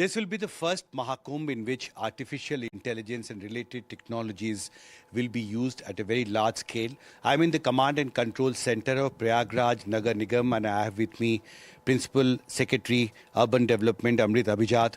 This will be the first Mahakumbh in which artificial intelligence and related technologies will be used at a very large scale. I'm in the Command and Control Center of Prayagraj Nagar Nigam, and I have with me Principal Secretary Urban Development Amrit Abhijat.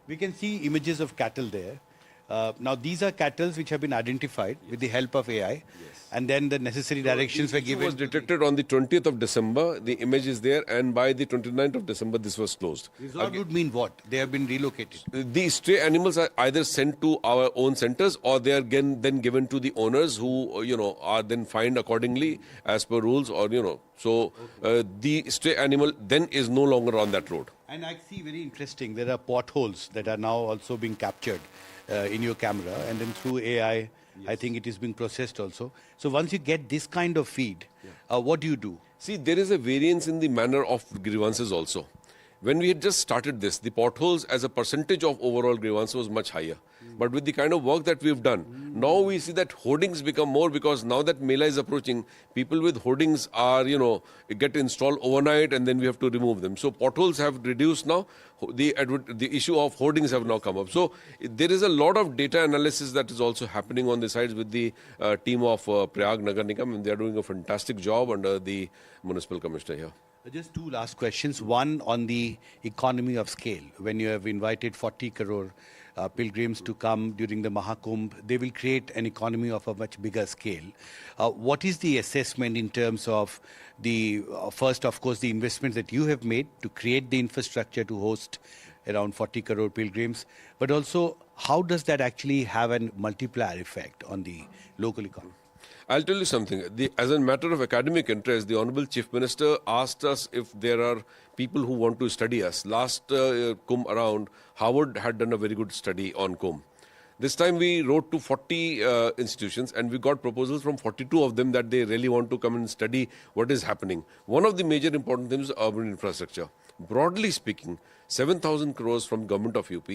We can see images of cattle there. Now, these are cattle which have been identified with the help of AI, and then the necessary directions were given. It was detected on the 20th of December. The image is there, and by the 29th of December, this was closed. Resolved would mean what? They have been relocated. The stray animals are either sent to our own centers, or they are then given to the owners, who are then fined accordingly as per rules, or So the stray animal then is no longer on that road. And I see very interesting. There are potholes that are now also being captured in your camera, and then through AI, I think it is being processed also. So once you get this kind of feed, what do you do? See, there is a variance in the manner of grievances also. When we had just started this, the potholes as a percentage of overall grievance was much higher. But with the kind of work that we've done, now we see that hoardings become more, because now that Mela is approaching, people with hoardings are, get installed overnight, and then we have to remove them. So potholes have reduced now. The issue of hoardings have now come up. So there is a lot of data analysis that is also happening on the sides with the team of Prayag Nagar Nigam, and they are doing a fantastic job under the municipal commissioner here. Just two last questions. One on the economy of scale. When you have invited 40 crore pilgrims to come during the Mahakumbh, they will create an economy of a much bigger scale. What is the assessment in terms of the, first, of course, the investments that you have made to create the infrastructure to host around 40 crore pilgrims, but also how does that actually have a multiplier effect on the local economy? I'll tell you something. As a matter of academic interest, the Honorable Chief Minister asked us if there are people who want to study us. Last Kumbh around, Harvard had done a very good study on Kumbh. This time we wrote to 40 institutions, and we got proposals from 42 of them that they really want to come and study what is happening. One of the major important things is urban infrastructure. Broadly speaking, 7,000 crores from Government of UP,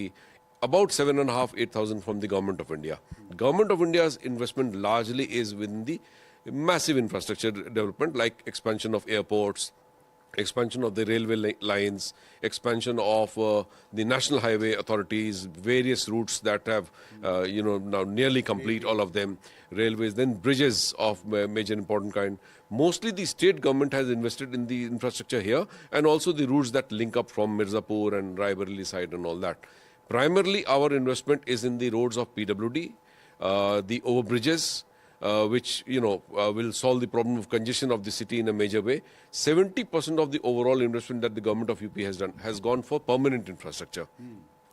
about 7,500, 8,000 from the Government of India. Government of India's investment largely is within the massive infrastructure development, like expansion of airports, expansion of the railway lines, expansion of the national highway authorities, various routes that have, now nearly complete, all of them, railways, then bridges of major important kind. Mostly the state government has invested in the infrastructure here, and also the routes that link up from Mirzapur and Raebareli side and all that. Primarily, our investment is in the roads of PWD, the overbridges, which will solve the problem of congestion of the city in a major way. 70% of the overall investment that the Government of UP has done has gone for permanent infrastructure.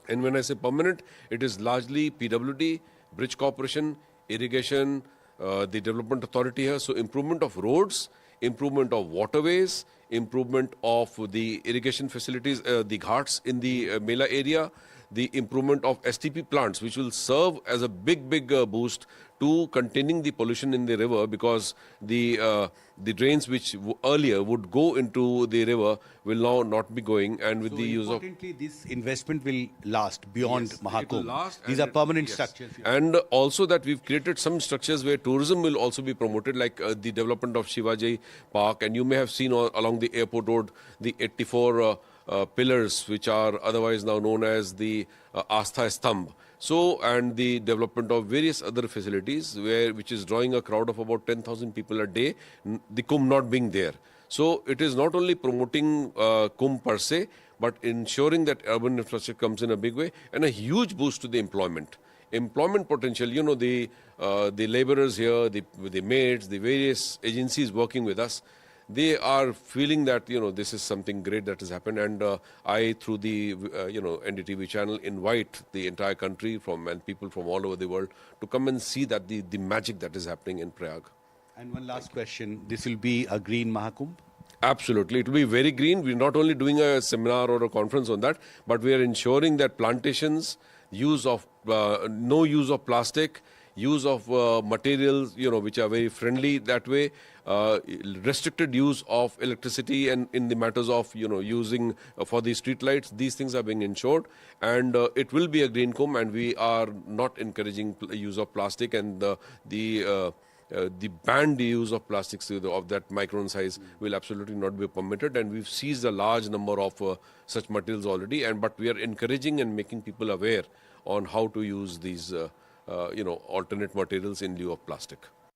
And when I say permanent, it is largely PWD, Bridge Corporation, irrigation, the Development Authority here. So improvement of roads, improvement of waterways, improvement of the irrigation facilities, the ghats in the Mela area, the improvement of STP plants, which will serve as a big boost to containing the pollution in the river, because the drains which earlier would go into the river will now not be going, and with the use of... Importantly, this investment will last beyond Mahakumbh. These are permanent structures. And also that we've created some structures where tourism will also be promoted, like the development of Shivaji Park, and you may have seen along the airport road the 84 pillars, which are otherwise now known as the Astha Stambh. So, and the development of various other facilities, which is drawing a crowd of about 10,000 people a day, the Kumbh not being there. So, it is not only promoting Kumbh per se, but ensuring that urban infrastructure comes in a big way, and a huge boost to the employment. Employment potential, the laborers here, the maids, the various agencies working with us, they are feeling that, this is something great that has happened. And I, through the, NDTV channel, invite the entire country and people from all over the world to come and see that the magic that is happening in Prayag. And one last question. This will be a green Mahakumbh? Absolutely. It will be very green. We're not only doing a seminar or a conference on that, but we are ensuring that plantations, no use of plastic, use of materials, which are very friendly that way, restricted use of electricity, and in the matters of, using for the street lights, these things are being ensured. And it will be a green Kumbh, and we are not encouraging use of plastic, and the the banned use of plastics of that micron size will absolutely not be permitted, and we've seized a large number of such materials already. But we are encouraging and making people aware on how to use these alternate materials in lieu of plastic.